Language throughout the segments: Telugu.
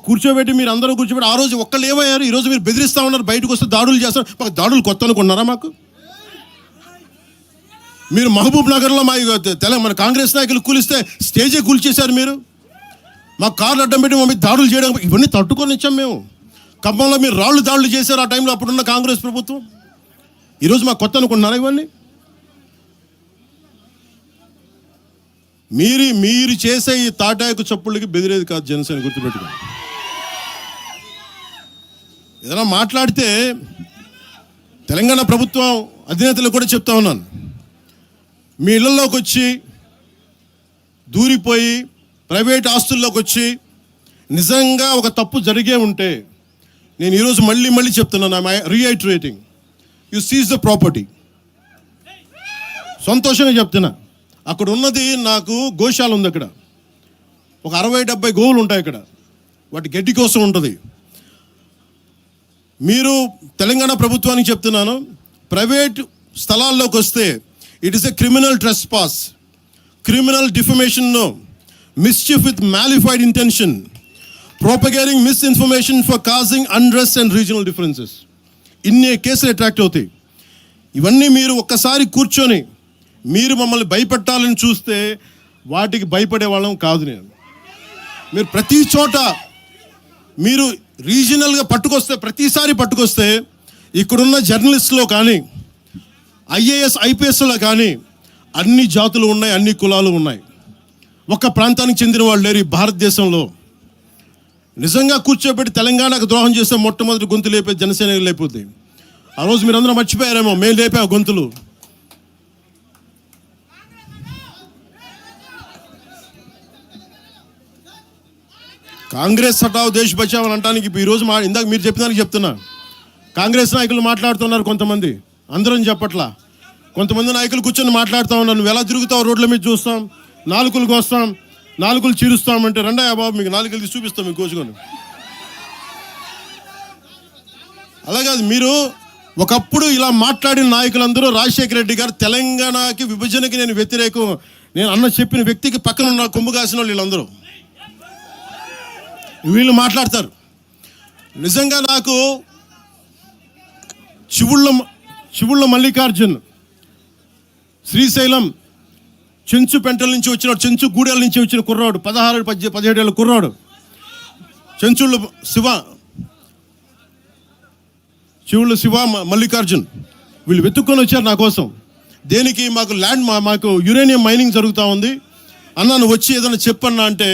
కూర్చోబెట్టి మీరు అందరూ కూర్చోబెట్టి ఆ రోజు ఒక్కళ్ళు ఏమయ్యారు? ఈరోజు మీరు బెదిరిస్తూ ఉన్నారు, బయటకు వస్తే దాడులు చేస్తారు. మాకు దాడులు కొత్త అనుకున్నారా? మాకు మీరు మహబూబ్ నగర్లో మన కాంగ్రెస్ నాయకులు కూలిస్తే స్టేజే కూల్చేశారు. మీరు మా కార్లు అడ్డం పెట్టి మా మీద దాడులు చేయడం, ఇవన్నీ తట్టుకొని ఇచ్చాం మేము. ఖమ్మంలో మీరు రాళ్ళు దాడులు చేశారు ఆ టైంలో, అప్పుడున్న కాంగ్రెస్ ప్రభుత్వం. ఈరోజు మాకు కొత్త అనుకుంటున్నారా ఇవన్నీ? మీరు చేసే ఈ తాటాకు చప్పుళ్ళకి బెదిరేది కాదు జనసేన, గుర్తుపెట్టుకోండి. ఏదైనా మాట్లాడితే తెలంగాణ ప్రభుత్వం అధినేతలు కూడా చెప్తా ఉన్నాను, మీ ఇళ్లలోకి వచ్చి దూరిపోయి ప్రైవేట్ ఆస్తుల్లోకి వచ్చి నిజంగా ఒక తప్పు జరిగే ఉంటే, నేను ఈరోజు మళ్ళీ చెప్తున్నాను, రీఐటరేటింగ్, యు సీజ్ ద ప్రాపర్టీ. సంతోషంగా చెప్తున్నా. అక్కడ ఉన్నది నాకు గోశాల ఉంది, అక్కడ ఒక 60-70 గోవులు ఉంటాయి అక్కడ, వాటి గడ్డి కోసం ఉంటుంది. మీరు తెలంగాణ ప్రభుత్వానికి చెప్తున్నాను, ప్రైవేట్ స్థలాల్లోకి వస్తే it is a criminal trespass, criminal defamation, mischief with malified intention, propagating misinformation for causing unrest and regional differences. ఇన్ని కేసులు అట్రాక్ట్ అవుతాయి. ఇవన్నీ మీరు ఒక్కసారి కూర్చొని మీరు మమ్మల్ని భయపెట్టాలని చూస్తే వాటికి భయపడే వాళ్ళం కాదు నేను. మీరు ప్రతి చోట మీరు రీజనల్గా ప్రతిసారి పట్టుకొస్తే ఇక్కడున్న జర్నలిస్టులో కానీ ఐఏఎస్ ఐపీఎస్లో కానీ అన్ని జాతులు ఉన్నాయి, అన్ని కులాలు ఉన్నాయి. ఒక్క ప్రాంతానికి చెందిన వాళ్ళు లేరు ఈ భారతదేశంలో. నిజంగా కూర్చోబెట్టి తెలంగాణకు ద్రోహం చేస్తే మొట్టమొదటి గొంతు లేపే జనసేన లేకపోతే. ఆ రోజు మీరందరూ మర్చిపోయారేమో, మేము లేపే ఆ గొంతులు. కాంగ్రెస్ హటావ్ దేశ్ బచావ్ అని అంటానికి ఈరోజు ఇందాక మీరు చెప్పినానికి చెప్తున్నా. కాంగ్రెస్ నాయకులు మాట్లాడుతున్నారు కొంతమంది, అందరం చెప్పట్లా. కొంతమంది నాయకులు కూర్చొని మాట్లాడుతూ ఉన్నారు, నువ్వు ఎలా తిరుగుతావు, రోడ్ల మీద చూస్తాం, నాలుకలు కోస్తాం, నాలుకలు చీరుస్తామంటే, రండయ్య బాబు మీకు నాలుకలు తీసి చూపిస్తాం మీకు కోసుకొని. అలాగే మీరు ఒకప్పుడు ఇలా మాట్లాడిన నాయకులందరూ, రాజశేఖర రెడ్డి గారు తెలంగాణకి విభజనకి నేను వ్యతిరేకం నేను అన్న చెప్పిన వ్యక్తికి పక్కన ఉన్న కొమ్ము కాసిన వాళ్ళు వీళ్ళందరూ మాట్లాడతారు. నిజంగా నాకు చివుళ్ళ మల్లికార్జున్, శ్రీశైలం చెంచుపెంటల నుంచి వచ్చినాడు, చెంచు గూడెల నుంచి వచ్చిన కుర్రాడు, 16-17 ఏళ్ళ కుర్రాడు. చివుళ్ళ శివ మల్లికార్జున్ వీళ్ళు వెతుక్కొని వచ్చారు నా కోసం. దేనికి? మాకు యురేనియం మైనింగ్ జరుగుతూ ఉంది అన్న, నువ్వు వచ్చి ఏదైనా చెప్పన్నా అంటే,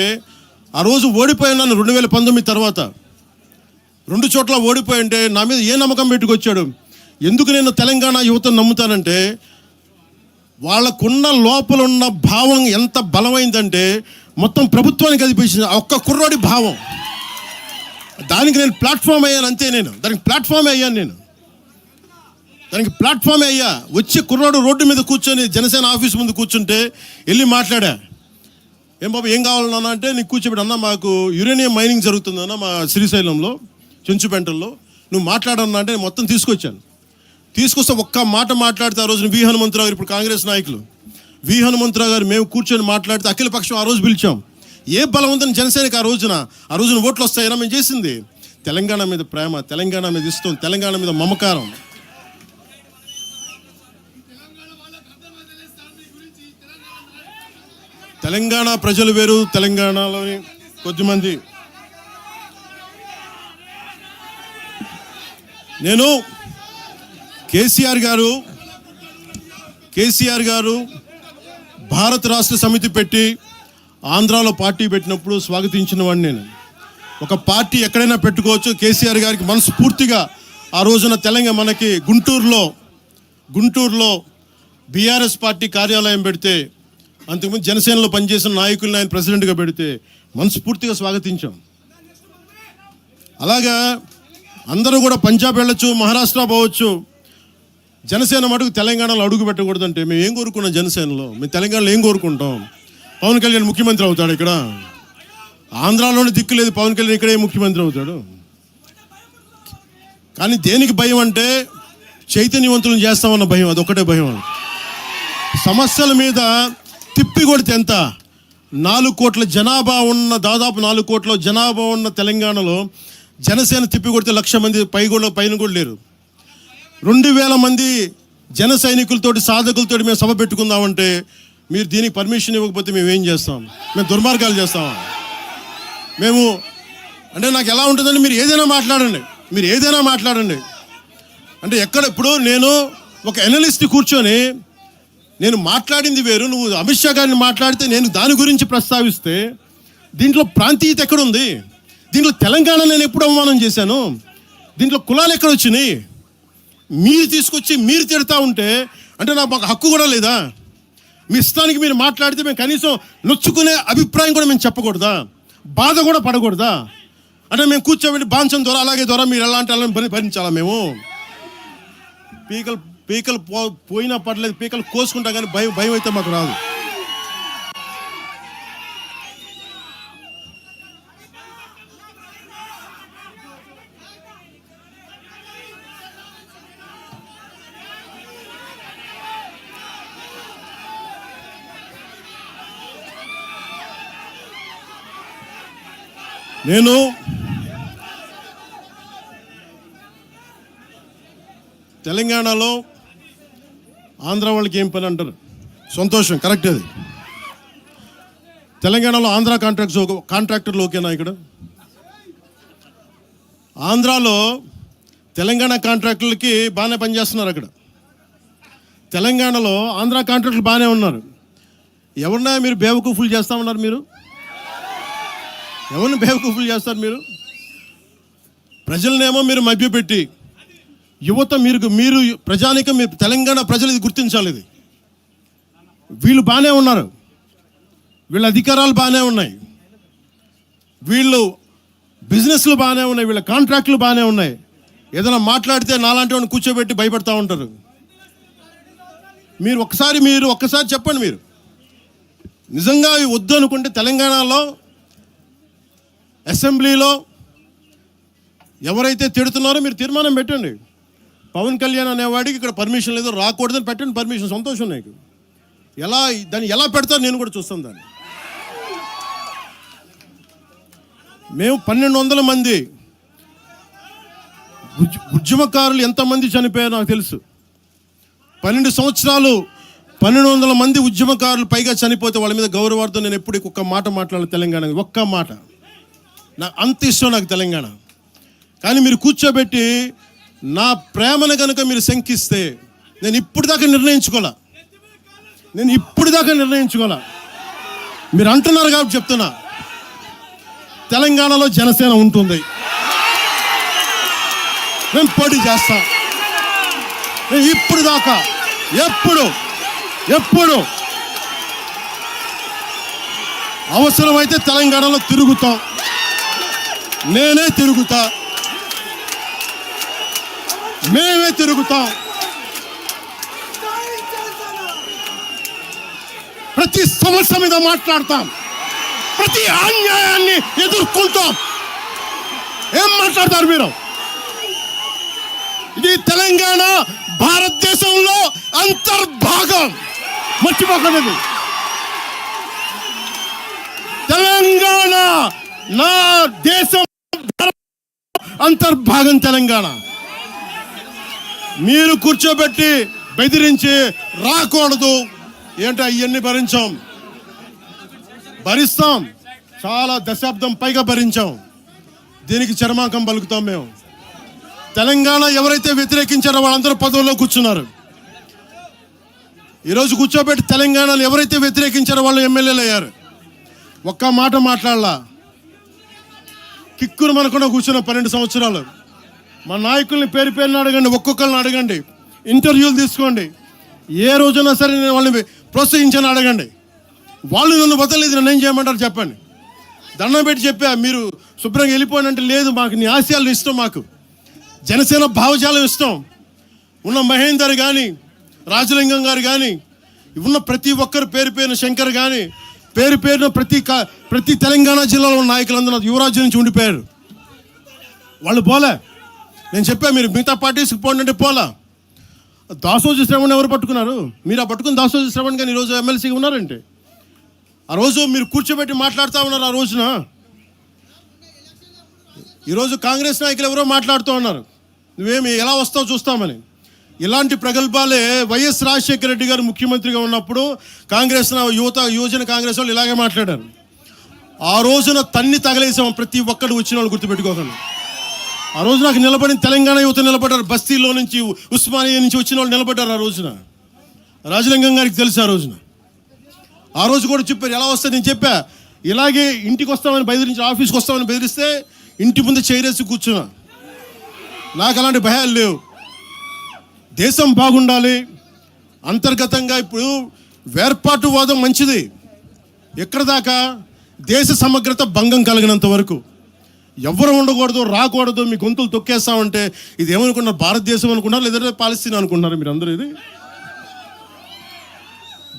ఆ రోజు ఓడిపోయినాను 2019 తర్వాత 2 చోట్ల ఓడిపోయి అంటే నా మీద ఏ నమ్మకం పెట్టుకొచ్చాడు. ఎందుకు నేను తెలంగాణ యువతను నమ్ముతానంటే, వాళ్ళకున్న లోపల ఉన్న భావం ఎంత బలమైందంటే మొత్తం ప్రభుత్వానికి కదిపించింది ఒక్క కుర్రోడి భావం. దానికి నేను ప్లాట్ఫామ్ అయ్యాను అంతే. దానికి ప్లాట్ఫామ్ అయ్యా. వచ్చి కుర్రోడు రోడ్డు మీద కూర్చొని జనసేన ఆఫీస్ ముందు కూర్చుంటే వెళ్ళి మాట్లాడా, ఏం బాబు ఏం కావాలన్నా అంటే, నీకు కూర్చోబెట్టి, అన్న మాకు యురేనియం మైనింగ్ జరుగుతుందన్న మా శ్రీశైలంలో చెంచుపెంటల్లో, నువ్వు మాట్లాడన్నా అంటే మొత్తం తీసుకొస్తే ఒక్క మాట మాట్లాడితే ఆ రోజున వి హనుమంతరావు గారు, ఇప్పుడు కాంగ్రెస్ నాయకులు వి హనుమంతరావు గారు, మేము కూర్చొని మాట్లాడితే అఖిల పక్షం ఆ రోజు పిలిచాం. ఏ బలవంతం జనసేనకి ఆ రోజున ఓట్లు వస్తాయన్నా మేము చేసింది తెలంగాణ మీద ప్రేమ, తెలంగాణ మీద ఇష్టం, తెలంగాణ మీద మమకారం. తెలంగాణ ప్రజలు వేరు, తెలంగాణలోని కొద్దిమంది. నేను కేసీఆర్ గారు భారత రాష్ట్ర సమితి పెట్టి ఆంధ్రాలో పార్టీ పెట్టినప్పుడు స్వాగతించిన వాడిని నేను. ఒక పార్టీ ఎక్కడైనా పెట్టుకోవచ్చు. కేసీఆర్ గారికి మనస్ఫూర్తిగా ఆ రోజున తెలంగాణ మనకి గుంటూరులో బీఆర్ఎస్ పార్టీ కార్యాలయం పెడితే, అంతకుముందు జనసేనలో పనిచేసిన నాయకులను ఆయన ప్రెసిడెంట్గా పెడితే మనస్ఫూర్తిగా స్వాగతించాం. అలాగా అందరూ కూడా పంజాబ్ వెళ్ళొచ్చు, మహారాష్ట్ర పోవచ్చు, జనసేన మటుకు తెలంగాణలో అడుగు పెట్టకూడదంటే మేము ఏం కోరుకున్నాం? జనసేనలో మేము తెలంగాణలో ఏం కోరుకుంటాం? పవన్ కళ్యాణ్ ముఖ్యమంత్రి అవుతాడు ఇక్కడ. ఆంధ్రాలోనే దిక్కు లేదు, పవన్ కళ్యాణ్ ఇక్కడే ముఖ్యమంత్రి అవుతాడు. కానీ దేనికి భయం అంటే, చైతన్యవంతులను చేస్తామన్న భయం, అదొక్కటే భయం. సమస్యల మీద తిప్పి కొడితే ఎంత, 4 కోట్ల జనాభా ఉన్న, దాదాపు 4 కోట్ల జనాభా ఉన్న తెలంగాణలో జనసేన తిప్పికొడితే 1,00,000 మంది పైన కూడా లేరు. 2,000 మంది జన సైనికులతోటి, సాధకులతోటి మేము సభ పెట్టుకుందామంటే మీరు దీనికి పర్మిషన్ ఇవ్వకపోతే మేము ఏం చేస్తాం? మేము దుర్మార్గాలు చేస్తామా? మేము అంటే నాకు ఎలా ఉంటుందంటే, మీరు ఏదైనా మాట్లాడండి. అంటే ఇప్పుడు నేను ఒక ఎనలిస్ట్ కూర్చొని నేను మాట్లాడింది వేరు, నువ్వు అమిత్ షా గారిని మాట్లాడితే నేను దాని గురించి ప్రస్తావిస్తే దీంట్లో ప్రాంతీయత ఎక్కడుంది? దీంట్లో తెలంగాణ నేను ఎప్పుడు అవమానం చేశాను? దీంట్లో కులాలు ఎక్కడ వచ్చినాయి? మీరు తీసుకొచ్చి మీరు తిడతా ఉంటే అంటే నాకు మాకు హక్కు కూడా లేదా? మీ ఇష్టానికి మీరు మాట్లాడితే మేము కనీసం నొచ్చుకునే అభిప్రాయం కూడా మేము చెప్పకూడదా? బాధ కూడా పడకూడదా? అంటే మేము కూర్చోబెట్టి బాంచం ద్వారా అలాగే ద్వారా మీరు ఎలాంటి వాళ్ళని భరించాలా? మేము పీకలు పోయినా పర్లేదు, పీకలు కోసుకుంటా, కానీ భయం అయితే మాకు రాదు. నేను తెలంగాణలో ఆంధ్ర వాళ్ళకి ఏం పని అంటారు? సంతోషం, కరెక్ట్. అది తెలంగాణలో ఆంధ్ర కాంట్రాక్టర్లు ఓకేనా? ఇక్కడ ఆంధ్రాలో తెలంగాణ కాంట్రాక్టర్లకి బాగానే పనిచేస్తున్నారు. అక్కడ తెలంగాణలో ఆంధ్ర కాంట్రాక్టర్లు బాగానే ఉన్నారు. ఎవరినా మీరు బేవకూఫులు చేస్తామన్నారు? మీరు ఎవరిని బేవకూఫులు చేస్తారు? మీరు ప్రజలనేమో మీరు మభ్యపెట్టి, యువత మీరు ప్రజానికం, మీరు తెలంగాణ ప్రజలు ఇది గుర్తించాలి. ఇది వీళ్ళు బాగానే ఉన్నారు, వీళ్ళ అధికారాలు బాగానే ఉన్నాయి, వీళ్ళు బిజినెస్లు బాగానే ఉన్నాయి, వీళ్ళ కాంట్రాక్టులు బాగానే ఉన్నాయి. ఏదైనా మాట్లాడితే నాలాంటి వాడిని కూర్చోబెట్టి భయపడతా ఉంటారు. మీరు ఒక్కసారి చెప్పండి. మీరు నిజంగా వద్దు అనుకుంటే తెలంగాణలో అసెంబ్లీలో ఎవరైతే తిడుతున్నారో మీరు తీర్మానం పెట్టండి. పవన్ కళ్యాణ్ అనేవాడికి ఇక్కడ పర్మిషన్ లేదు, రాకూడదని పెట్టండి పర్మిషన్. సంతోషం నాకు. దాన్ని ఎలా పెడతారు నేను కూడా చూస్తాను దాన్ని. మేము 1,200 మంది ఉద్యమకారులు ఎంతమంది చనిపోయారో నాకు తెలుసు. 12 సంవత్సరాలు 1,200 మంది ఉద్యమకారులు పైగా చనిపోతే వాళ్ళ మీద గౌరవార్థం నేను ఎప్పుడు ఒక్క మాట మాట్లాడాలి తెలంగాణ. ఒక్క మాట. నాకు అంత ఇష్టం నాకు తెలంగాణ. కానీ మీరు కూర్చోబెట్టి నా ప్రేమను కనుక మీరు శంకిస్తే నేను ఇప్పుడు దాకా నిర్ణయించుకోలే. మీరు అంటున్నారు కాబట్టి చెప్తున్నా, తెలంగాణలో జనసేన ఉంటుంది, మేము పోటీ చేస్తాం. నేను ఇప్పుడు దాకా ఎప్పుడు అవసరమైతే తెలంగాణలో తిరుగుతాం. నేనే తిరుగుతా, మేమే తిరుగుతాం. ప్రతి సమస్య మీద మాట్లాడతాం, ప్రతి అన్యాయాన్ని ఎదుర్కొంటాం. ఏం మాట్లాడతారు మీరు? ఇది తెలంగాణ భారతదేశంలో అంతర్భాగం, మర్చిపోకండి. తెలంగాణ నా దేశం అంతర్భాగం. తెలంగాణ మీరు కూర్చోబెట్టి బెదిరించి రాకూడదు ఏంటో అవన్నీ భరిస్తాం. చాలా దశాబ్దం పైగా భరించాం. దీనికి చర్మాంకం పలుకుతాం మేము. తెలంగాణ ఎవరైతే వ్యతిరేకించారో వాళ్ళందరూ పదవుల్లో కూర్చున్నారు. ఈరోజు కూర్చోబెట్టి తెలంగాణలో ఎవరైతే వ్యతిరేకించారో వాళ్ళు ఎమ్మెల్యేలు అయ్యారు. ఒక్క మాట మాట్లాడలా. కిక్కును మనకుండా కూర్చున్న 12 సంవత్సరాలు. మా నాయకుల్ని పేరుని అడగండి, ఒక్కొక్కరిని అడగండి, ఇంటర్వ్యూలు తీసుకోండి. ఏ రోజునా సరే నేను వాళ్ళని ప్రోత్సహించని అడగండి. వాళ్ళు నన్ను వదలలేదు, నన్ను ఏం చేయమంటారు చెప్పండి. దండం పెట్టి చెప్పా, మీరు శుభ్రంగా వెళ్ళిపోయినంటే లేదు, మాకు నీ ఆశయాలు ఇష్టం, మాకు జనసేన భావజాలం ఇష్టం. ఉన్న మహేందర్ కానీ, రాజలింగం గారు కానీ, ఉన్న ప్రతి ఒక్కరు పేరున శంకర్ కానీ, పేరున ప్రతి తెలంగాణ జిల్లాలో ఉన్న నాయకులందరూ యువరాజు నుంచి ఉండిపోయారు. వాళ్ళు పోలే. నేను చెప్పా, మీరు మిగతా పార్టీస్కి పోండి అంటే పోలా. దాసోజు శ్రవణ్ ఎవరు పట్టుకున్నారు? మీరు ఆ పట్టుకుని దాసోజు శ్రవణ్ కానీ ఈరోజు ఎమ్మెల్సీగా ఉన్నారంటే ఆ రోజు మీరు కూర్చోబెట్టి మాట్లాడుతూ ఉన్నారు. ఆ రోజున ఈరోజు కాంగ్రెస్ నాయకులు ఎవరో మాట్లాడుతూ ఉన్నారు, నువ్వేమి ఎలా వస్తావు చూస్తామని. ఇలాంటి ప్రగల్భాలే వైఎస్ రాజశేఖర రెడ్డి గారు ముఖ్యమంత్రిగా ఉన్నప్పుడు కాంగ్రెస్ యువజన కాంగ్రెస్ వాళ్ళు ఇలాగే మాట్లాడారు. ఆ రోజున తన్ని తగలేసాం ప్రతి ఒక్కడు వచ్చిన వాళ్ళు, గుర్తుపెట్టుకోకండి. ఆ రోజు నాకు నిలబడిన తెలంగాణ యువత నిలబడ్డారు, బస్తీలో నుంచి ఉస్మానియా నుంచి వచ్చిన వాళ్ళు నిలబడ్డారు. ఆ రోజున రాజలింగం గారికి తెలుసు. ఆ రోజు కూడా చెప్పారు ఎలా వస్తుంది. నేను చెప్పా ఇలాగే ఇంటికి వస్తామని బెదిరించి, ఆఫీస్కి వస్తామని బెదిరిస్తే ఇంటి ముందు చైరేసి కూర్చున్నా. నాకు అలాంటి భయాలు లేవు. దేశం బాగుండాలి. అంతర్గతంగా ఇప్పుడు వేర్పాటువాదం మంచిది. ఎక్కడ దాకా? దేశ సమగ్రత భంగం కలిగినంత వరకు. ఎవరు ఉండకూడదు, రాకూడదు, మీ గొంతులు తొక్కేస్తామంటే ఇది ఏమనుకున్నారు? భారతదేశం అనుకున్నారు, లేదంటే పాలస్తీనా అనుకుంటున్నారు మీరు అందరూ? ఇది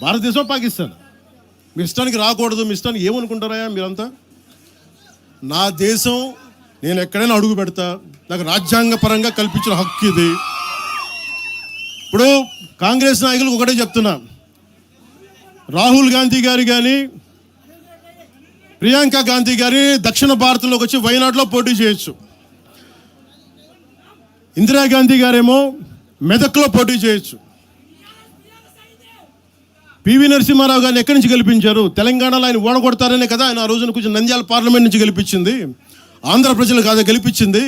భారతదేశం, పాకిస్తాన్. మీ ఇష్టానికి రాకూడదు, మీ ఇష్టానికి ఏమనుకుంటారా మీరంతా? నా దేశం, నేను ఎక్కడైనా అడుగు పెడతా. నాకు రాజ్యాంగ పరంగా కల్పించిన హక్కు ఇది. ఇప్పుడు కాంగ్రెస్ నాయకులకు ఒకటే చెప్తున్నా, రాహుల్ గాంధీ గారు కానీ ప్రియాంక గాంధీ గారి దక్షిణ భారతంలోకి వచ్చి వైనాడులో పోటీ చేయొచ్చు. ఇందిరాగాంధీ గారేమో మెదక్లో పోటీ చేయొచ్చు. పివి నరసింహారావు గారిని ఎక్కడి నుంచి గెలిపించారు? తెలంగాణలో ఆయన ఓడగొడతారనే కదా ఆయన ఆ రోజున కొంచెం నంద్యాల పార్లమెంట్ నుంచి గెలిపించింది. ఆంధ్ర ప్రజలు కాదా గెలిపించింది?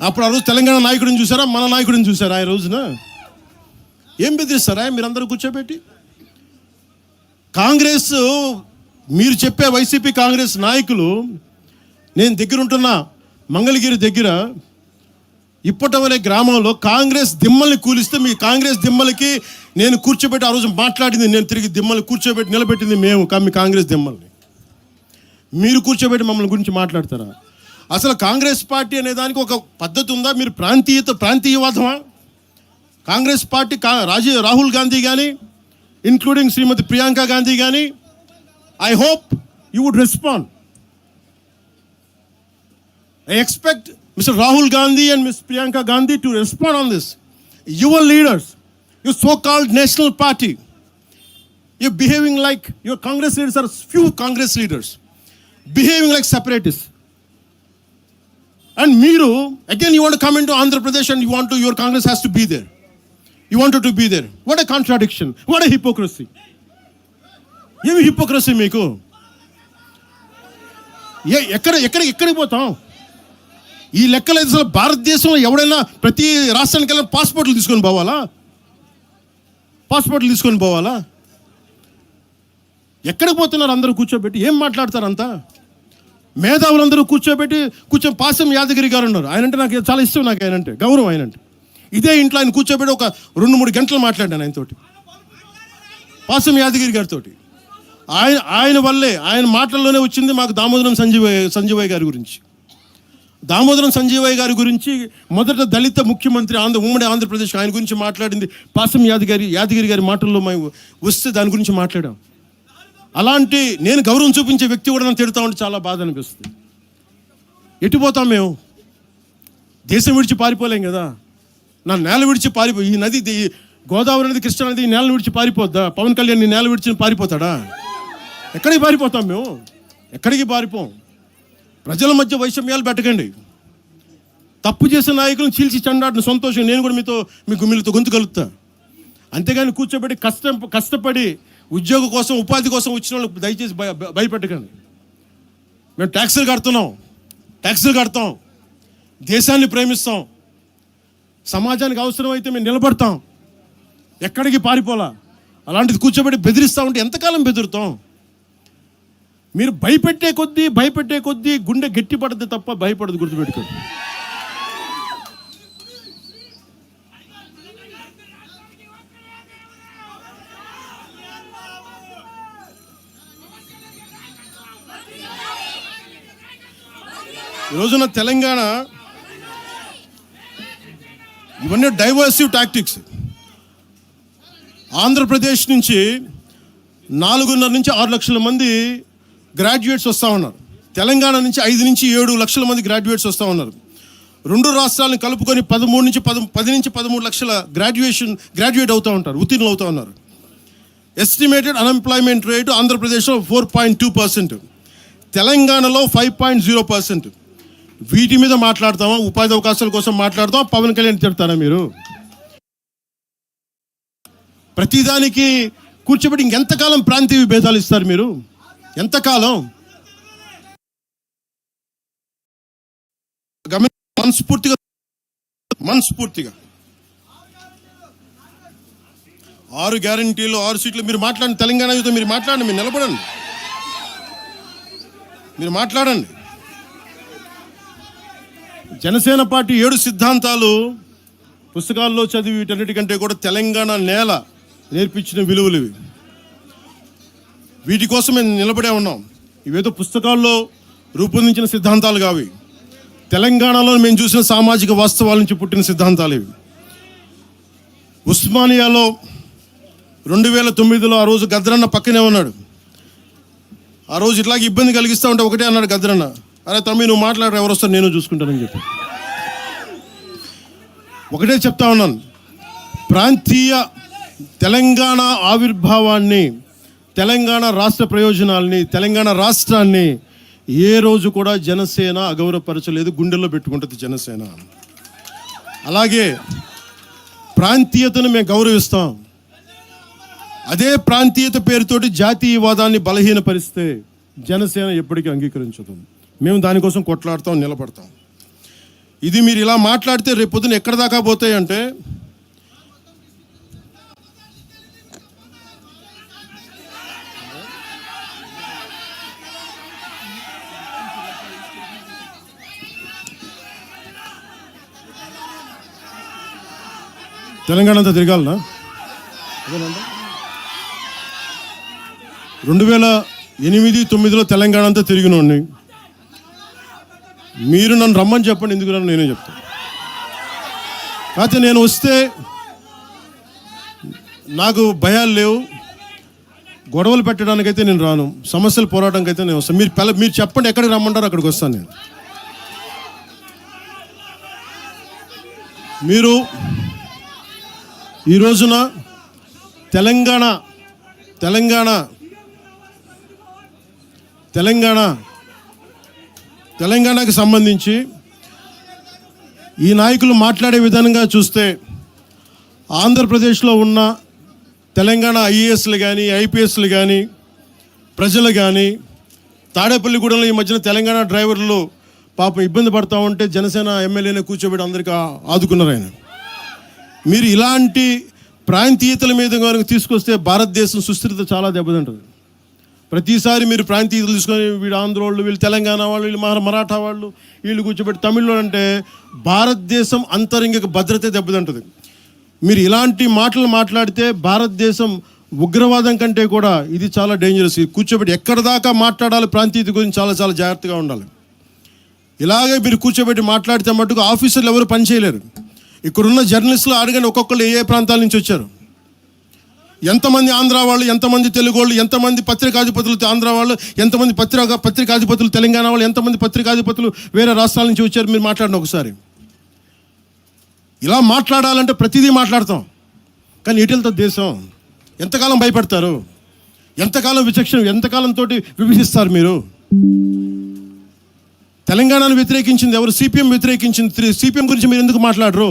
అప్పుడు ఆ రోజు తెలంగాణ నాయకుడిని చూసారా, మన నాయకుడిని చూసారా? ఆ రోజున ఏం బెదిరిస్తారా మీరందరూ కూర్చోబెట్టి? కాంగ్రెస్, మీరు చెప్పే వైసీపీ కాంగ్రెస్ నాయకులు, నేను దగ్గరుంటున్న మంగళగిరి దగ్గర ఇప్పటం అనే గ్రామంలో కాంగ్రెస్ దిమ్మల్ని కూలిస్తే, మీ కాంగ్రెస్ దిమ్మలకి నేను కూర్చోబెట్టి ఆ రోజు మాట్లాడింది, నేను తిరిగి దిమ్మల్ని కూర్చోబెట్టి నిలబెట్టింది మేము, మీ కాంగ్రెస్ దిమ్మల్ని. మీరు కూర్చోబెట్టి మమ్మల్ని గురించి మాట్లాడతారా? అసలు కాంగ్రెస్ పార్టీ అనే దానికి ఒక పద్ధతి ఉందా? మీరు ప్రాంతీయవాదమా? కాంగ్రెస్ పార్టీ రాహుల్ గాంధీ కానీ, ఇంక్లూడింగ్ శ్రీమతి ప్రియాంక గాంధీ కానీ, I hope you would respond. I expect Mr. Rahul Gandhi and Ms. Priyanka Gandhi to respond on this. Your leaders, your so-called national party, you're behaving like, your Congress leaders are few Congress leaders, behaving like separatists. And Meeru, again you want to come into Andhra Pradesh and your Congress has to be there. You wanted to be there. What a contradiction. What a hypocrisy. ఏమి హిపోక్రసీ మీకు? ఎక్కడికి పోతాం? ఈ లెక్కలు అసలు భారతదేశంలో ఎవడైనా ప్రతి రాష్ట్రానికి వెళ్ళిన పాస్పోర్ట్లు తీసుకొని పోవాలా? ఎక్కడికి పోతున్నారు అందరూ కూర్చోబెట్టి? ఏం మాట్లాడతారు అంతా? మేధావులందరూ కూర్చొని పాసం యాదగిరి గారు ఉన్నారు. ఆయనంటే నాకు చాలా ఇష్టం, నాకు ఆయనంటే గౌరవం. ఆయనంటే ఇదే ఇంట్లో ఆయన కూర్చోబెట్టి ఒక 2-3 గంటలు మాట్లాడాను ఆయనతోటి, పాసం యాదగిరి గారితో. ఆయన వల్లే, ఆయన మాటల్లోనే వచ్చింది మాకు దామోదరం సంజీవయ్య గారి గురించి. దామోదరం సంజీవయ్య గారి గురించి మొదట దళిత ముఖ్యమంత్రి ఉమ్మడి ఆంధ్రప్రదేశ్, ఆయన గురించి మాట్లాడింది పాసం యాదగిరి గారి మాటల్లో మేము వస్తే దాని గురించి మాట్లాడాం. అలాంటి నేను గౌరవం చూపించే వ్యక్తి కూడా నన్ను తిడతా ఉంటే చాలా బాధ అనిపిస్తుంది. ఎటుపోతాం మేము? దేశం విడిచి పారిపోలేం కదా. నా నేల విడిచి ఈ నది, గోదావరి నది, కృష్ణా నది ఈ నేలను విడిచి పారిపోద్దా? పవన్ కళ్యాణ్ ఈ నేల విడిచి పారిపోతాడా? ఎక్కడికి పారిపోతాం మేము? ఎక్కడికి పారిపోం. ప్రజల మధ్య వైషమ్యాలు పెట్టకండి. తప్పు చేసిన నాయకులను చీల్చి చెండాడిన సంతోషం నేను కూడా మీతో గొంతు కలుపుతా. అంతేగాని కూర్చోబెట్టి కష్టపడి ఉద్యోగం కోసం, ఉపాధి కోసం వచ్చిన వాళ్ళకి దయచేసి భయపెట్టకండి. మేము ట్యాక్సులు కడతాం, దేశాన్ని ప్రేమిస్తాం, సమాజానికి అవసరమైతే మేము నిలబడతాం. ఎక్కడికి పారిపోలా. అలాంటిది కూర్చోబెట్టి బెదిరిస్తూ ఉంటే ఎంతకాలం బెదురుతాం? మీరు భయపెట్టే కొద్దీ గుండె గట్టి పడద్దు తప్ప భయపడదు, గుర్తుపెట్టుకోండి. ఈరోజున తెలంగాణ ఇవన్నీ డైవర్సివ్ టాక్టిక్స్. ఆంధ్రప్రదేశ్ నుంచి 4.5 నుంచి 6 లక్షల మంది గ్రాడ్యుయేట్స్ వస్తూ ఉన్నారు. తెలంగాణ నుంచి 5 నుంచి 7 లక్షల మంది గ్రాడ్యుయేట్స్ వస్తూ ఉన్నారు. 2 రాష్ట్రాలను కలుపుకొని 10 నుంచి 13 లక్షల గ్రాడ్యుయేట్ అవుతూ ఉంటారు, ఉత్తీర్ణులు అవుతూ ఉన్నారు. ఎస్టిమేటెడ్ అన్ఎంప్లాయ్మెంట్ రేటు ఆంధ్రప్రదేశ్లో 4.2%, తెలంగాణలో 5.0%. వీటి మీద మాట్లాడతామా? ఉపాధి అవకాశాల కోసం మాట్లాడతామా? పవన్ కళ్యాణ్ తిడతారా మీరు? ప్రతిదానికి కూర్చోబెట్టి ఇంకెంతకాలం ప్రాంతీయ విభేదాలు ఇస్తారు మీరు? ఎంతకాలం? మనస్ఫూర్తిగా 6 గ్యారంటీలు 6 సీట్లు మీరు మాట్లాడండి. తెలంగాణ యువత మీరు మాట్లాడండి, మీరు నిలబడండి, మీరు మాట్లాడండి. జనసేన పార్టీ 7 సిద్ధాంతాలు పుస్తకాల్లో చదివి వీటన్నిటికంటే కూడా తెలంగాణ నేల నేర్పించిన విలువలు ఇవి. వీటి కోసం మేము నిలబడే ఉన్నాం. ఇవేదో పుస్తకాల్లో రూపొందించిన సిద్ధాంతాలు కావి. తెలంగాణలో మేము చూసిన సామాజిక వాస్తవాల నుంచి పుట్టిన సిద్ధాంతాలు ఇవి. ఉస్మానియాలో 2009లో ఆ రోజు గద్రన్న పక్కనే ఉన్నాడు. ఆ రోజు ఇట్లాగే ఇబ్బంది కలిగిస్తూ ఉంటే ఒకటే అన్నాడు గద్రన్న, అరే తమ్మి నువ్వు మాట్లాడరు, ఎవరు వస్తారు నేను చూసుకుంటానని చెప్పి. ఒకటే చెప్తా ఉన్నాను, ప్రాంతీయ తెలంగాణ ఆవిర్భావాన్ని, తెలంగాణ రాష్ట్ర ప్రయోజనాల్ని, తెలంగాణ రాష్ట్రాన్ని ఏ రోజు కూడా జనసేన అగౌరవపరచలేదు. గుండెల్లో పెట్టుకుంటుంది జనసేన. అలాగే ప్రాంతీయతను మేము గౌరవిస్తాం. అదే ప్రాంతీయత పేరుతోటి జాతీయవాదాన్ని బలహీనపరిస్తే జనసేన ఎప్పటికీ అంగీకరించదు. మేము దానికోసం కొట్లాడతాం, నిలబడతాం. ఇది మీరు ఇలా మాట్లాడితే రేపు పొద్దున ఎక్కడ దాకా పోతాయి అంటే, తెలంగాణ అంతా తిరగాలనా? 2008-2009లో తెలంగాణ అంతా తిరిగినోడిని. మీరు నన్ను రమ్మని చెప్పండి, ఎందుకు నన్ను నేనే చెప్తాను. కాకపోతే నేను వస్తే నాకు భయాలు లేవు. గొడవలు పెట్టడానికైతే నేను రాను, సమస్యలు పోరాటానికి అయితే నేను వస్తాను. మీరు చెప్పండి ఎక్కడికి రమ్మంటారో అక్కడికి వస్తాను నేను. మీరు ఈ రోజున తెలంగాణకి సంబంధించి ఈ నాయకులు మాట్లాడే విధానంగా చూస్తే ఆంధ్రప్రదేశ్లో ఉన్న తెలంగాణ ఐఏఎస్లు కానీ ఐపీఎస్లు కానీ ప్రజలు కానీ తాడేపల్లిగూడెంలో ఈ మధ్యన తెలంగాణ డ్రైవర్లు పాపం ఇబ్బంది పడతా ఉంటే జనసేన ఎమ్మెల్యేనే కూర్చోబెట్టి అందరికీ ఆదుకున్నారు ఆయన. మీరు ఇలాంటి ప్రాంతీయతల మీద కనుక తీసుకొస్తే భారతదేశం సుస్థిరత చాలా దెబ్బతింటుంది. ప్రతిసారి మీరు ప్రాంతీయతలు తీసుకొని వీళ్ళు ఆంధ్ర వాళ్ళు, వీళ్ళు తెలంగాణ వాళ్ళు, వీళ్ళు మరాఠా వాళ్ళు, వీళ్ళు కూర్చోబెట్టి తమిళలో అంటే భారతదేశం అంతరంగిక భద్రత దెబ్బతింటుంది. మీరు ఇలాంటి మాటలు మాట్లాడితే భారతదేశం ఉగ్రవాదం కంటే కూడా ఇది చాలా డేంజరస్. కూర్చోబెట్టి ఎక్కడ దాకా మాట్లాడాలి ప్రాంతీయత గురించి చాలా చాలా జాగ్రత్తగా ఉండాలి. ఇలాగే మీరు కూర్చోబెట్టి మాట్లాడితే మటుకు ఆఫీసర్లు ఎవరు పనిచేయలేరు. ఇక్కడున్న జర్నలిస్టులు అడగండి, ఒక్కొక్కళ్ళు ఏ ప్రాంతాల నుంచి వచ్చారు, ఎంతమంది ఆంధ్ర వాళ్ళు, ఎంతమంది తెలుగు వాళ్ళు, ఎంతమంది పత్రికాధిపతులు ఆంధ్ర వాళ్ళు, ఎంతమంది పత్రికాధిపతులు తెలంగాణ వాళ్ళు, ఎంతమంది పత్రికాధిపతులు వేరే రాష్ట్రాల నుంచి వచ్చారు. మీరు మాట్లాడిన ఒకసారి. ఇలా మాట్లాడాలంటే ప్రతిదీ మాట్లాడతాం, కానీ ఎటులతో దేశం? ఎంతకాలం భయపడతారు? ఎంతకాలం విచక్షణ, ఎంతకాలంతో విభజిస్తారు మీరు? తెలంగాణను వ్యతిరేకించింది ఎవరు? సిపిఎం వ్యతిరేకించింది. సిపిఎం గురించి మీరు ఎందుకు మాట్లాడరు?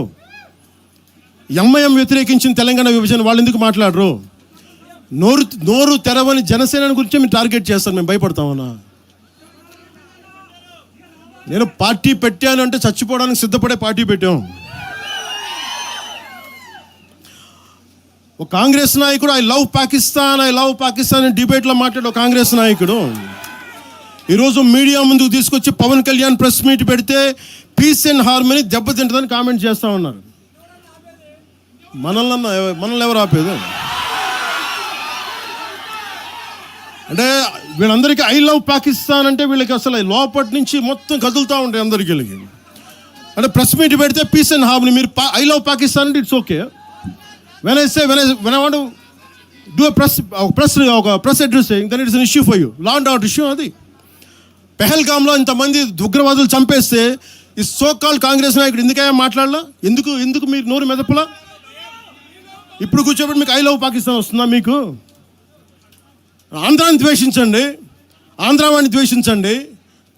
ఎంఐఎం వ్యతిరేకించిన తెలంగాణ విభజన, వాళ్ళు ఎందుకు మాట్లాడరు? నోరు తెరవని జనసేన గురించి మీరు టార్గెట్ చేస్తారు. మేము భయపడతామన్నా? నేను పార్టీ పెట్టాను అంటే చచ్చిపోవడానికి సిద్ధపడే పార్టీ పెట్టాం. ఒక కాంగ్రెస్ నాయకుడు ఐ లవ్ పాకిస్తాన్ డిబేట్లో మాట్లాడే ఒక కాంగ్రెస్ నాయకుడు ఈరోజు మీడియా ముందుకు తీసుకొచ్చి పవన్ కళ్యాణ్ ప్రెస్ మీట్ పెడితే పీస్ అండ్ హార్మనీ దెబ్బతింటుందని కామెంట్ చేస్తూ ఉన్నారు. మనల్ని ఎవరు ఆపేది? అంటే వీళ్ళందరికీ ఐ లవ్ పాకిస్తాన్ అంటే వీళ్ళకి అసలు లోపటి నుంచి మొత్తం కదులుతూ ఉంటాయి అందరికీ. అంటే ప్రెస్ మీట్ పెడితే పీస్ అండ్ హార్మనీ, మీరు ఐ లవ్ పాకిస్తాన్ అంటే it's okay. When I want to do press addressing, then it's an issue for you, law and order issue. అది పెహల్గామ్లో ఇంతమంది ఉగ్రవాదులు చంపేస్తే ఈ సోకాల్ కాంగ్రెస్ నాయకుడు ఎందుకయ్యా మాట్లాడలా? ఎందుకు మీరు నోరు మెదపలా? ఇప్పుడు కూర్చోబెట్టి మీకు ఐ లవ్ పాకిస్తాన్ వస్తుందా? మీకు ఆంధ్రాని ద్వేషించండి, ఆంధ్రావాణి ద్వేషించండి,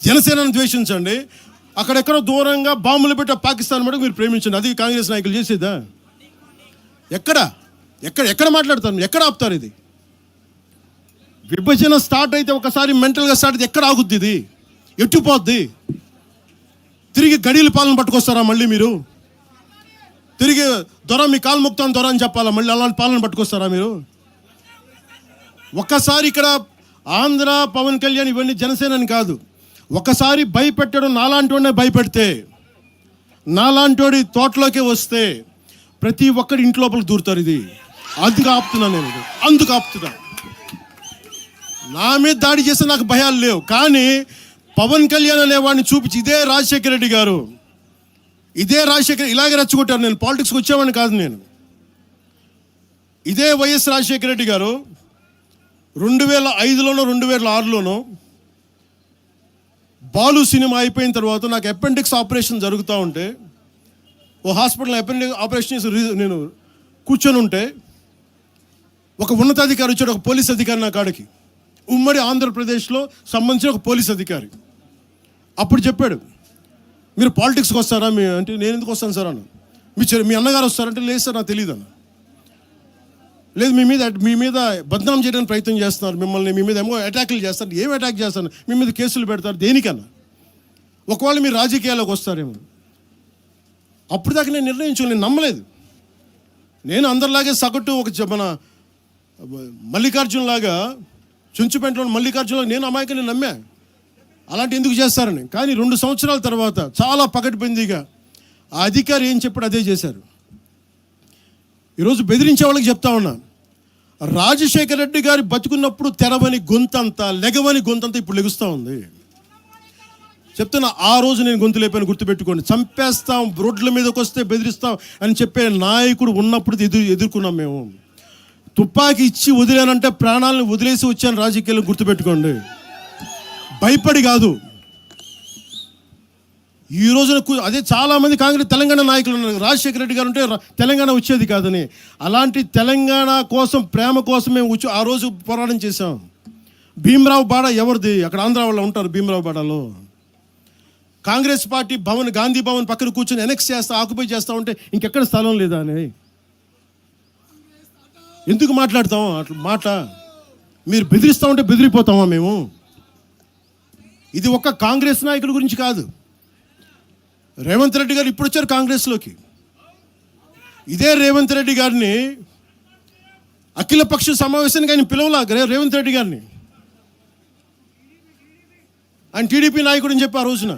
జనసేనని ద్వేషించండి, అక్కడెక్కడో దూరంగా బాంబులు పెట్టే పాకిస్తాన్ మటుకు మీరు ప్రేమించండి. అది కాంగ్రెస్ నాయకులు చేసేదా? ఎక్కడ ఎక్కడ ఎక్కడ మాట్లాడతారు? ఎక్కడ ఆపుతారు? ఇది విభజన స్టార్ట్ అయితే ఒకసారి మెంటల్గా స్టార్ట్ అయితే ఎక్కడ ఆగుద్ది? ఇది ఎట్టుపోద్ది? తిరిగి గడియల పాలన పట్టుకొస్తారా మళ్ళీ మీరు? తిరిగి దొర మీ కాలు మొక్తాను దొర అని చెప్పాలా మళ్ళీ? అలాంటి పాలన పట్టుకొస్తారా మీరు? ఒక్కసారి ఇక్కడ ఆంధ్ర పవన్ కళ్యాణ్ ఇవన్నీ జనసేనని కాదు, ఒకసారి భయపెట్టడం నాలాంటి వాడినే భయపెడితే, నాలాంటి తోటలోకి వస్తే ప్రతి ఒక్కరి ఇంటి లోపలికి దూరుతారు. ఇది అందుకు ఆపుతున్నాను నేను, అందుకు ఆపుతున్నా. నా మీద దాడి చేస్తే నాకు భయాలు లేవు, కానీ పవన్ కళ్యాణ్ అనేవాడిని చూపించి ఇదే రాజశేఖర రెడ్డి గారు, ఇదే రాజశేఖర్ ఇలాగే రెచ్చగొట్టారు. నేను పాలిటిక్స్కి వచ్చేవాడిని కాదు, నేను ఇదే వైఎస్ రాజశేఖర రెడ్డి గారు 2005లోనో 2006లోనో బాలు సినిమా అయిపోయిన తర్వాత నాకు అపెండిక్స్ ఆపరేషన్ జరుగుతూ ఉంటే ఓ హాస్పిటల్ అపెండిక్స్ ఆపరేషన్ చేసి నేను కూర్చొని ఉంటే ఒక ఉన్నతాధికారి వచ్చాడు, ఒక పోలీస్ అధికారి నా కాడికి, ఉమ్మడి ఆంధ్రప్రదేశ్లో సంబంధించిన ఒక పోలీస్ అధికారి. అప్పుడు చెప్పాడు, మీరు పాలిటిక్స్కి వస్తారా? అంటే నేను ఎందుకు వస్తాను సార్ అన్న. మీ అన్నగారు వస్తారంటే లేదు సార్ నాకు తెలియదు అన్న. లేదు మీ మీద బద్నాం చేయడానికి ప్రయత్నం చేస్తున్నారు, మిమ్మల్ని మీ మీద ఏమో అటాక్లు చేస్తారు. ఏం అటాక్ చేస్తాను? మీ మీద కేసులు పెడతారు, దేనికన్నా? ఒకవేళ మీరు రాజకీయాల్లోకి వస్తారేమో. అప్పుడు దాకా నేను నిర్ణయించుకోలేదు, నేను నమ్మలేదు. నేను అందరిలాగే సగటు ఒక మన మల్లికార్జున్ లాగా, చుంచుపేటలో మల్లికార్జునలాగా నేను అమాయకుని నమ్మా అలాంటి ఎందుకు చేస్తారని. కానీ 2 సంవత్సరాల తర్వాత చాలా పకడ్బందీగా ఆ అధికారి ఏం చెప్పాడు అదే చేశారు. ఈరోజు బెదిరించే వాళ్ళకి చెప్తా ఉన్నా, రాజశేఖర రెడ్డి గారి బతుకున్నప్పుడు తెరవని గొంతంతా, లెగవని గొంతంతా ఇప్పుడు లెగుస్తూ ఉంది. చెప్తున్నా, ఆ రోజు నేను గొంతు లేపాను, గుర్తుపెట్టుకోండి. చంపేస్తాం, రోడ్ల మీదకి వస్తే బెదిరిస్తాం అని చెప్పే నాయకుడు ఉన్నప్పుడు ఎదుర్కొన్నాం మేము. తుపాకీ ఇచ్చి వదిలేనంటే ప్రాణాలను వదిలేసి వచ్చాను రాజకీయాలు, గుర్తుపెట్టుకోండి. భయపడి కాదు. ఈ రోజున అదే చాలామంది కాంగ్రెస్ తెలంగాణ నాయకులు ఉన్నారు, రాజశేఖర రెడ్డి గారు ఉంటే తెలంగాణ వచ్చేది కాదని. అలాంటి తెలంగాణ కోసం, ప్రేమ కోసం మేము ఆ రోజు పోరాటం చేశాం. భీమరావు బాడ ఎవరిది? అక్కడ ఆంధ్ర వాళ్ళు ఉంటారు భీమరావు బాడలో. కాంగ్రెస్ పార్టీ భవన్, గాంధీ భవన్ పక్కన కూర్చొని ఎనెక్స్ చేస్తా, ఆక్యుపై చేస్తూ ఉంటే ఇంకెక్కడ స్థలం లేదా అని ఎందుకు మాట్లాడతాం అట్లా మాట? మీరు బెదిరిస్తూ ఉంటే బెదిరిపోతామా మేము? ఇది ఒక్క కాంగ్రెస్ నాయకుడి గురించి కాదు. రేవంత్ రెడ్డి గారు ఇప్పుడు వచ్చారు కాంగ్రెస్లోకి. ఇదే రేవంత్ రెడ్డి గారిని అఖిలపక్ష సమావేశానికి ఆయన పిలవలా రేవంత్ రెడ్డి గారిని. ఆయన టీడీపీ నాయకుడు అని చెప్పి ఆ రోజున,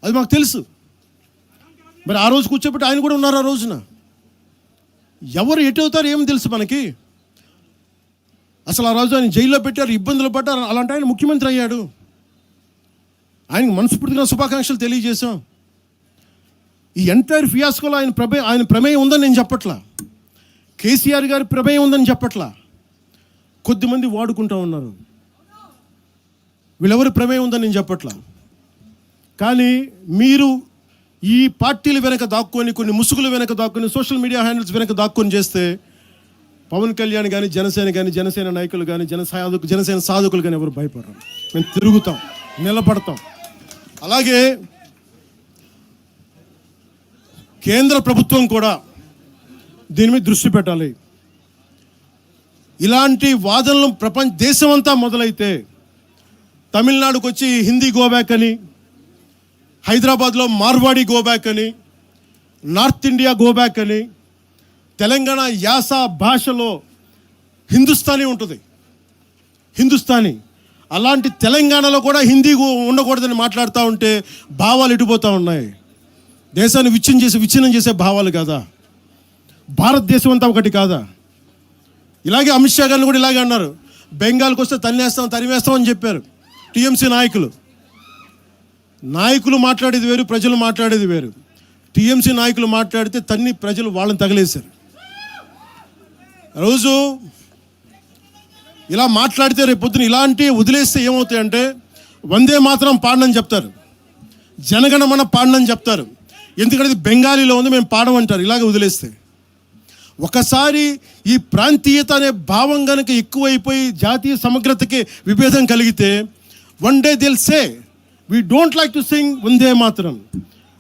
అది మాకు తెలుసు. మరి ఆ రోజు కూర్చోబెట్టి ఆయన కూడా ఉన్నారు ఆ రోజున. ఎవరు ఎటు అవుతారు ఏమి తెలుసు మనకి? అసలు ఆ రోజు ఆయన జైల్లో పెట్టారు, ఇబ్బందులు పడ్డారు. అలాంటి ఆయన ముఖ్యమంత్రి అయ్యాడు. ఆయనకు మనస్ఫూర్తిగా శుభాకాంక్షలు తెలియజేశాం. ఈ ఎంటైర్ ఫియాస్కోలో ఆయన ప్రమేయం ఉందని నేను చెప్పట్లా, కేసీఆర్ గారి ప్రమేయం ఉందని చెప్పట్లా. కొద్దిమంది వాడుకుంటూ ఉన్నారు, వీళ్ళెవరి ప్రమేయం ఉందని నేను చెప్పట్లా. కానీ మీరు ఈ పార్టీల వెనక దాక్కొని, కొన్ని ముసుగుల వెనక దాక్కొని, సోషల్ మీడియా హ్యాండిల్స్ వెనక దాక్కొని చేస్తే పవన్ కళ్యాణ్ కానీ, జనసేన నాయకులు కానీ, జనసేన సాధకులు కానీ ఎవరు భయపడరు. మేము తిరుగుతాం, నిలబడతాం. అలాగే కేంద్ర ప్రభుత్వం కూడా దీని మీద దృష్టి పెట్టాలి. ఇలాంటి వాదనలు దేశమంతా మొదలైతే, తమిళనాడుకు వచ్చి హిందీ గోబ్యాక్ అని, హైదరాబాద్లో మార్వాడి గోబ్యాక్ అని, నార్త్ ఇండియా గోబ్యాక్ అని, తెలంగాణ యాస భాషలో హిందుస్థానీ ఉంటుంది, హిందుస్థానీ. అలాంటి తెలంగాణలో కూడా హిందీ ఉండకూడదని మాట్లాడుతూ ఉంటే భావాలు ఎటుపోతూ ఉన్నాయి. దేశాన్ని విచ్ఛిన్నం చేసే భావాలు కాదా? భారతదేశం అంతా ఒకటి కాదా? ఇలాగే అమిత్ షా గారిని కూడా ఇలాగే అన్నారు, బెంగాల్కి వస్తే తరిమేస్తాం అని చెప్పారు టీఎంసీ నాయకులు మాట్లాడేది వేరు, ప్రజలు మాట్లాడేది వేరు. టీఎంసీ నాయకులు మాట్లాడితే ప్రజలు వాళ్ళని తగిలేశారు. రోజు ఇలా మాట్లాడితే రేపు పొద్దున ఇలాంటి వదిలేస్తే ఏమవుతాయంటే, వందే మాత్రం పాడనని చెప్తారు, జనగణమన పాడనని చెప్తారు. ఎందుకంటే ఇది బెంగాలీలో ఉంది, మేము పాడమంటారు. ఇలాగే వదిలేస్తే ఒకసారి ఈ ప్రాంతీయత అనే భావం కనుక ఎక్కువైపోయి జాతీయ సమగ్రతకి విభేదం కలిగితే వన్ డే దిల్ సే we don't like to sing Vande Mataram.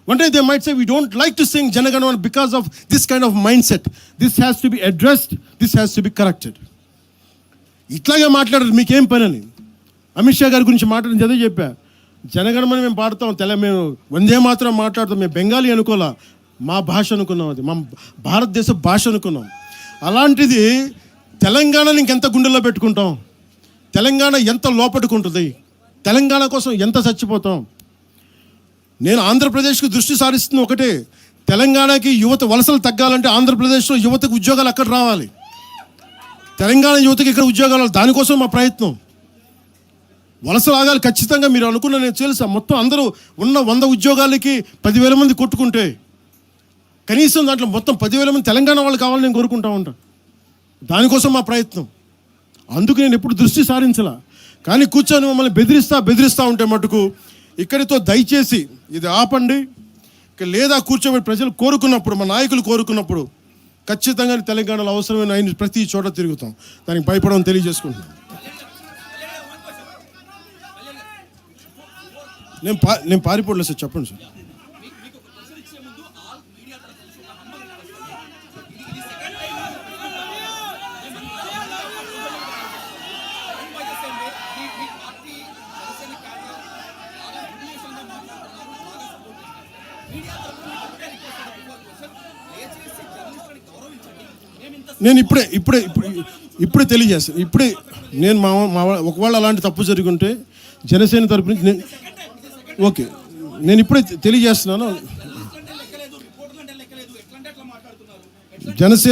One day they might say we don't like to sing Jana Gana Mana because of this kind of mindset. This has to be addressed. This has to be corrected. ఇట్లాగే మాట్లాడారు మీకేం పని అని అమిత్ షా గారి గురించి మాట్లాడిన చదివి చెప్పా. జనగణమని మేము పాడతాం, మేము వందే మాత్రం మాట్లాడతాం, మేము బెంగాలీ అనుకోలే, మా భాష అనుకున్నాం, అది మా భారతదేశ భాష అనుకున్నాం. అలాంటిది తెలంగాణని ఇంకెంత గుండెల్లో పెట్టుకుంటాం, తెలంగాణ ఎంత లోపట్టుకుంటుంది, తెలంగాణ కోసం ఎంత చచ్చిపోతాం. నేను ఆంధ్రప్రదేశ్కి దృష్టి సారిస్తుంది ఒకటే, తెలంగాణకి యువత వలసలు తగ్గాలంటే ఆంధ్రప్రదేశ్లో యువతకు ఉద్యోగాలు అక్కడ రావాలి, తెలంగాణ యువతకి ఇక్కడ ఉద్యోగాలు, దానికోసం మా ప్రయత్నం. వలసలు ఆగాలి ఖచ్చితంగా. మీరు అనుకున్న నేను తెలుసా, మొత్తం అందరూ ఉన్న 100 ఉద్యోగాలకి 10,000 మంది కొట్టుకుంటే కనీసం దాంట్లో మొత్తం 10,000 మంది తెలంగాణ వాళ్ళు కావాలని నేను కోరుకుంటా ఉంటాను. దానికోసం మా ప్రయత్నం. అందుకు నేను ఎప్పుడు దృష్టి సారించలా. కానీ కూర్చొని మమ్మల్ని బెదిరిస్తూ ఉంటే మటుకు ఇక్కడితో దయచేసి ఇది ఆపండి. లేదా కూర్చోబెట్టి ప్రజలు కోరుకున్నప్పుడు, మా నాయకులు కోరుకున్నప్పుడు ఖచ్చితంగా తెలంగాణలో అవసరమైన ఆయన ప్రతి చోట తిరుగుతాం. దానికి భయపడమని తెలియజేసుకుంటున్నాను. నేను పారిపోలేదు సార్, చెప్పండి సార్. నేను ఇప్పుడే తెలియజేస్తాను. నేను మా ఒకవేళ అలాంటి తప్పు జరిగి ఉంటే జనసేన తరపు నుంచి ఓకే, నేను ఇప్పుడే తెలియజేస్తున్నాను. జనసేన